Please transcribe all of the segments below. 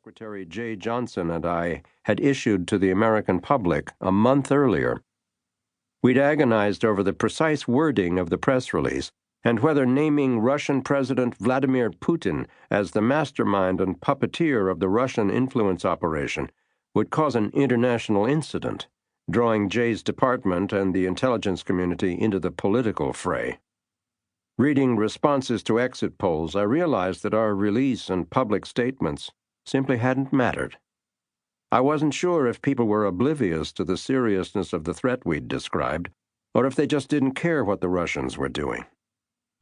Secretary J. Johnson and I had issued to the American public a month earlier. We'd agonized over the precise wording of the press release and whether naming Russian President Vladimir Putin as the mastermind and puppeteer of the Russian influence operation would cause an international incident, drawing Jay's department and the intelligence community into the political fray. Reading responses to exit polls, I realized that our release and public statements simply hadn't mattered. I wasn't sure if people were oblivious to the seriousness of the threat we'd described, or if they just didn't care what the Russians were doing.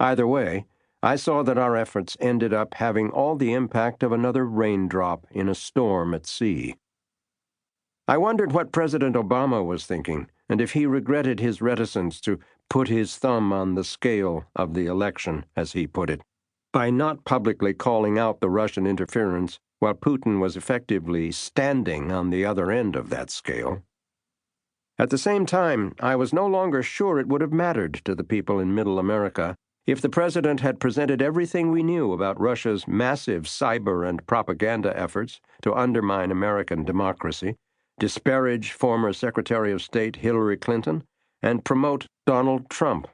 Either way, I saw that our efforts ended up having all the impact of another raindrop in a storm at sea. I wondered what President Obama was thinking, and if he regretted his reticence to put his thumb on the scale of the election, as he put it, by not publicly calling out the Russian interference while Putin was effectively standing on the other end of that scale. At the same time, I was no longer sure it would have mattered to the people in Middle America if the president had presented everything we knew about Russia's massive cyber and propaganda efforts to undermine American democracy, disparage former Secretary of State Hillary Clinton, and promote Donald Trump.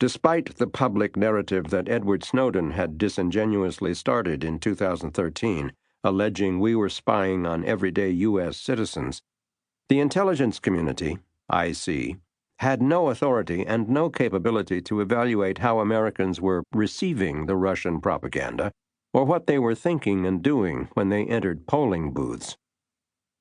Despite the public narrative that Edward Snowden had disingenuously started in 2013, alleging we were spying on everyday U.S. citizens, the intelligence community, IC, had no authority and no capability to evaluate how Americans were receiving the Russian propaganda or what they were thinking and doing when they entered polling booths.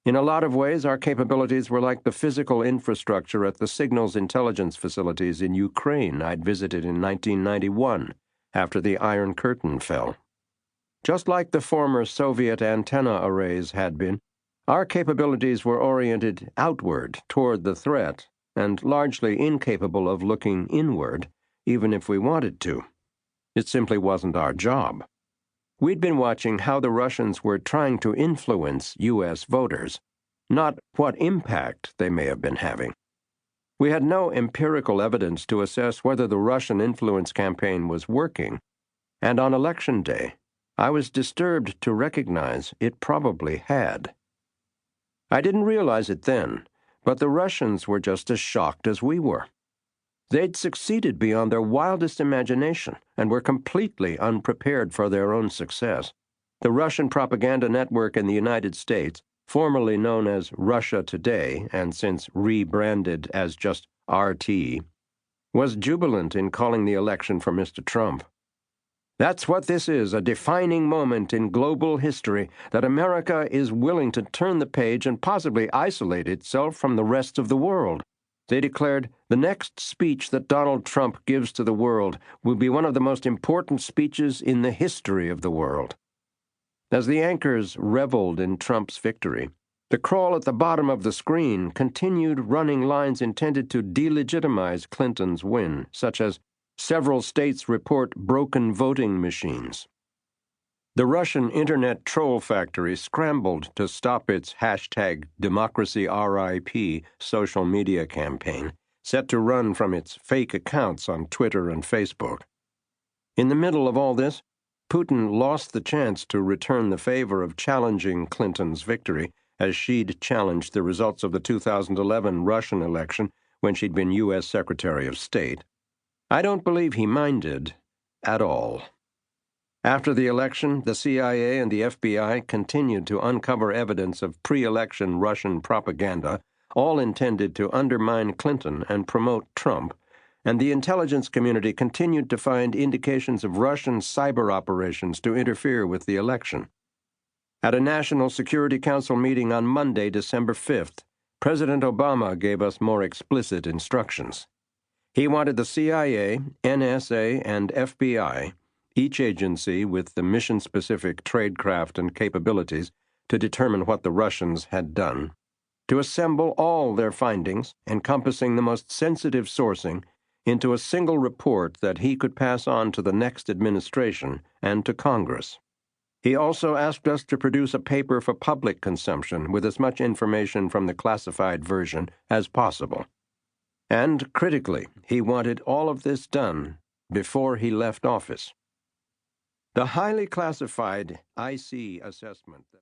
In a lot of ways, our capabilities were like the physical infrastructure at the signals intelligence facilities in Ukraine I'd visited in 1991 after the Iron Curtain fell. Just like the former Soviet antenna arrays had been, our capabilities were oriented outward toward the threat and largely incapable of looking inward, even if we wanted to. It simply wasn't our job. We'd been watching how the Russians were trying to influence U.S. voters, not what impact they may have been having. We had no empirical evidence to assess whether the Russian influence campaign was working, and on Election Day, I was disturbed to recognize it probably had. I didn't realize it then, but the Russians were just as shocked as we were. They'd succeeded beyond their wildest imagination and were completely unprepared for their own success. The Russian propaganda network in the United States, formerly known as Russia Today and since rebranded as just RT, was jubilant in calling the election for Mr. Trump. That's what this is, a defining moment in global history, that America is willing to turn the page and possibly isolate itself from the rest of the world. They declared, the next speech that Donald Trump gives to the world will be one of the most important speeches in the history of the world. As the anchors reveled in Trump's victory, the crawl at the bottom of the screen continued running lines intended to delegitimize Clinton's win, such as, several states report broken voting machines. The Russian internet troll factory scrambled to stop its #DemocracyRIP social media campaign, set to run from its fake accounts on Twitter and Facebook. In the middle of all this, Putin lost the chance to return the favor of challenging Clinton's victory, as she'd challenged the results of the 2011 Russian election when she'd been U.S. Secretary of State. I don't believe he minded at all. After the election, the CIA and the FBI continued to uncover evidence of pre-election Russian propaganda, all intended to undermine Clinton and promote Trump, and the intelligence community continued to find indications of Russian cyber operations to interfere with the election. At a National Security Council meeting on Monday, December 5th, President Obama gave us more explicit instructions. He wanted the CIA, NSA, and FBI, each agency with the mission-specific tradecraft and capabilities to determine what the Russians had done, to assemble all their findings, encompassing the most sensitive sourcing, into a single report that he could pass on to the next administration and to Congress. He also asked us to produce a paper for public consumption with as much information from the classified version as possible. And, critically, he wanted all of this done before he left office. The highly classified IC assessment